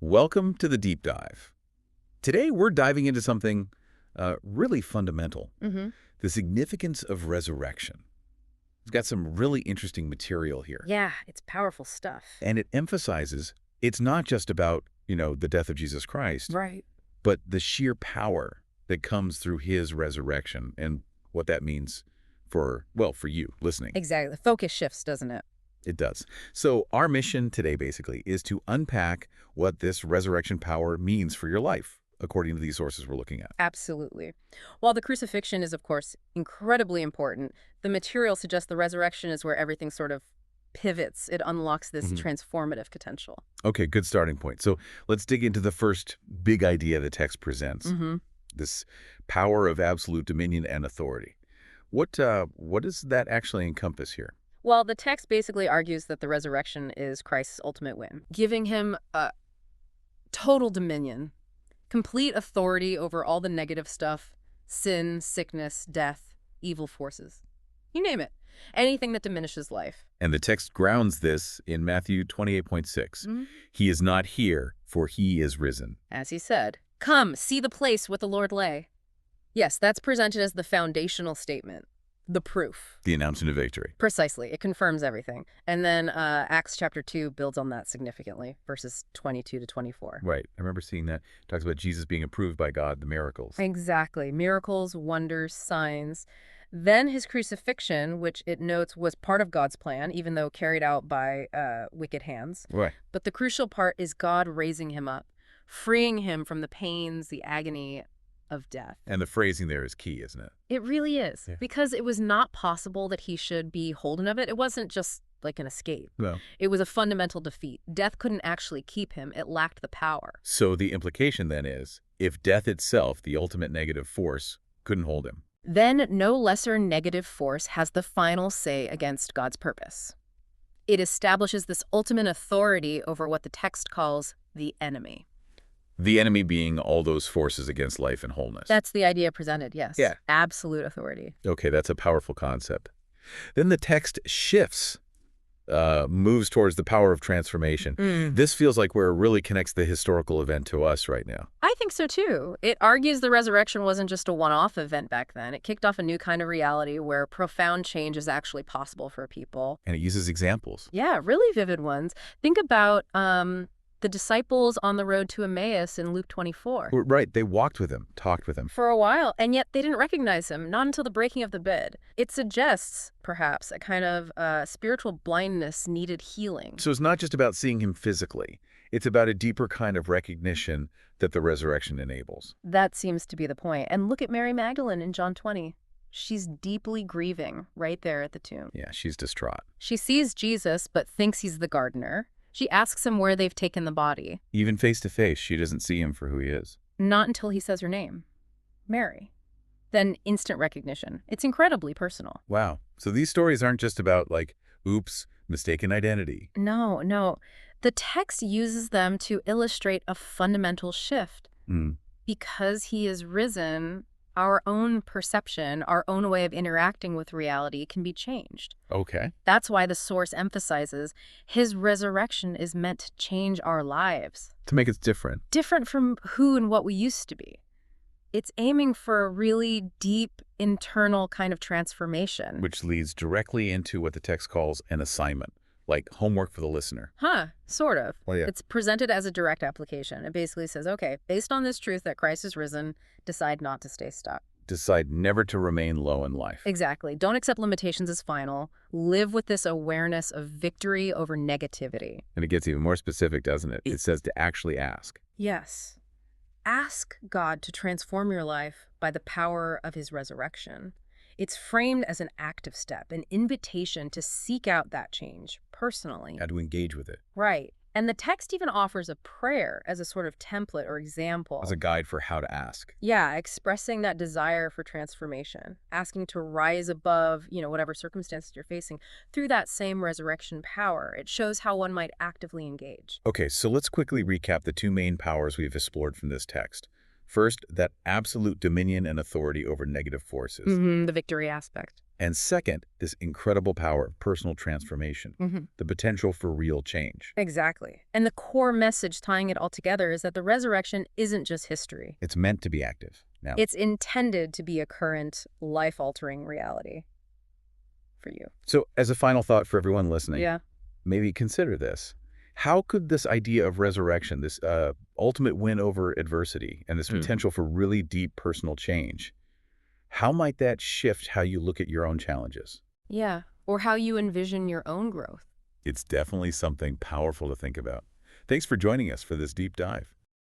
Welcome to the Deep Dive. Today we're diving into something really fundamental, hmm the significance of resurrection. It's got some really interesting material here, Yeah, it's powerful stuff. and it emphasizes it's not just about, the death of Jesus Christ, Right. but the sheer power that comes through his resurrection and what that means for, well, for you listening. Exactly. The focus shifts, doesn't it? It does. So our mission today basically is to unpack what this resurrection power means for your life, according to these sources we're looking at. Absolutely. While the crucifixion is, of course, incredibly important, the material suggests the resurrection is where everything sort of pivots. It unlocks this Mhm. transformative potential. Okay, good starting point. So let's dig into the first big idea the text presents, hmm this power of absolute dominion and authority. What does that actually encompass here? Well, the text basically argues that the resurrection is Christ's ultimate win, giving him a total dominion, complete authority over all the negative stuff, sin, sickness, death, evil forces. You name it. Anything that diminishes life. And the text grounds this in Matthew 28:6. Mhm. He is not here, for he is risen. As he said, "Come, see the place where the Lord lay." Yes, that's presented as the foundational statement, the proof. The announcement of victory. Precisely. It confirms everything. And then Acts chapter 2 builds on that significantly, verses 22 to 24. Right. I remember seeing that. It talks about Jesus being approved by God, the miracles. Exactly. Miracles, wonders, signs. Then his crucifixion, which it notes was part of God's plan, even though carried out by wicked hands. Right. But the crucial part is God raising him up, freeing him from the pains, the agony of death. And the phrasing there is key, isn't it? It really is, Yeah. because it was not possible that he should be holden of it. It wasn't just like an escape. No. It was a fundamental defeat. Death couldn't actually keep him. It lacked the power. So the implication then is, if death itself, the ultimate negative force, couldn't hold him. Then no lesser negative force has the final say against God's purpose. It establishes this ultimate authority over what the text calls the enemy. The enemy being all those forces against life and wholeness. That's the idea presented, yes. Yeah. Absolute authority. Okay, that's a powerful concept. Then the text shifts, moves towards the power of transformation. This feels like where it really connects the historical event to us right now. I think so, too. It argues the resurrection wasn't just a one-off event back then. It kicked off a new kind of reality where profound change is actually possible for people. And it uses examples. Yeah, really vivid ones. Think about the disciples on the road to Emmaus in Luke 24. Right, they walked with him, talked with him. For a while, and yet they didn't recognize him, not until the breaking of the bread. It suggests, perhaps, a kind of spiritual blindness needed healing. So it's not just about seeing him physically. It's about a deeper kind of recognition that the resurrection enables. That seems to be the point. And look at Mary Magdalene in John 20. She's deeply grieving right there at the tomb. Yeah, she's distraught. She sees Jesus, but thinks he's the gardener. She asks him where they've taken the body. Even face to face, she doesn't see him for who he is. Not until he says her name, Mary. Then instant recognition. It's incredibly personal. Wow. So these stories aren't just about, like, oops, mistaken identity. No. The text uses them to illustrate a fundamental shift. Mm. Because he is risen, our own perception, our own way of interacting with reality can be changed. Okay. That's why the source emphasizes his resurrection is meant to change our lives. To make it different. Different from who and what we used to be. It's aiming for a really deep internal kind of transformation. Which leads directly into what the text calls an assignment, like homework for the listener. Sort of. Well, yeah. It's presented as a direct application. It basically says, okay, based on this truth that Christ is risen, decide not to stay stuck. Decide never to remain low in life. Exactly. Don't accept limitations as final. Live with this awareness of victory over negativity. And it gets even more specific, doesn't it? It says to actually ask. Yes. Ask God to transform your life by the power of his resurrection. It's framed as an active step, an invitation to seek out that change personally. How to engage with it. Right. And the text even offers a prayer as a sort of template or example. As a guide for how to ask. Yeah, expressing that desire for transformation, asking to rise above, whatever circumstances you're facing through that same resurrection power. It shows how one might actively engage. Okay, so let's quickly recap the two main powers we've explored from this text. First, that absolute dominion and authority over negative forces. The victory aspect. And second, this incredible power of personal transformation, the potential for real change. Exactly. And the core message tying it all together is that the resurrection isn't just history. It's meant to be active. Now, It's intended to be a current, life-altering reality for you. so as a final thought for everyone listening, Yeah. maybe consider this. How could this idea of resurrection, this ultimate win over adversity, and this potential for really deep personal change, how might that shift how you look at your own challenges? Yeah. Or how you envision your own growth. It's definitely something powerful to think about. Thanks for joining us for this deep dive.